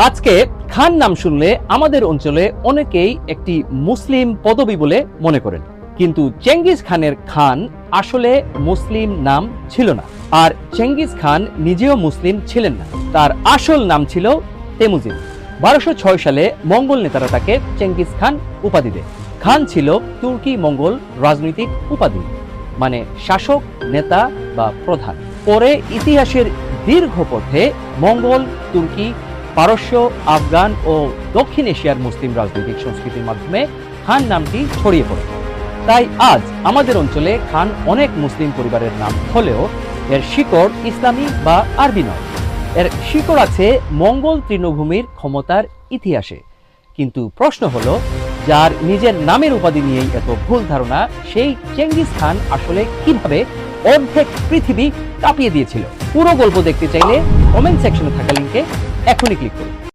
আজকে খান নাম শুনলে আমাদের অঞ্চলে অনেকেই একটি মুসলিম পদবী বলে মনে করেন, কিন্তু চেঙ্গিস খানের খান আসলে মুসলিম নাম ছিল না। আর চেঙ্গিস খান নিজেও মুসলিম ছিলেন না। তার আসল নাম ছিল তেমুজিন। 1206 সালে মঙ্গল নেতারা তাকে চেঙ্গিস খান উপাধি দেয়। খান ছিল তুর্কি মঙ্গল রাজনৈতিক উপাধি, মানে শাসক, নেতা বা প্রধান। পরে ইতিহাসের দীর্ঘ পথে মঙ্গল, তুর্কি, পারস্য, আফগান ও দক্ষিণ এশিয়ার মুসলিম রাজনৈতিক সংস্কৃতির মাধ্যমে খান নামটি ছড়িয়ে পড়ে। তাই আজ আমাদের অঞ্চলে খান অনেক মুসলিম পরিবারের নাম হলেও এর শিকড় ইসলামী বা আরবি নয়। এর শিকড় আছে মঙ্গল তৃণভূমির ক্ষমতার ইতিহাসে। কিন্তু প্রশ্ন হলো, যার নিজের নামের উপাধি নিয়েই এত ভুল ধারণা, সেই চেঙ্গিস খান আসলে কিভাবে অর্ধেক পৃথিবী কাঁপিয়ে দিয়েছিল? পুরো গল্প দেখতে চাইলে কমেন্ট সেকশনে থাকা লিংকে এখনই ক্লিক করুন।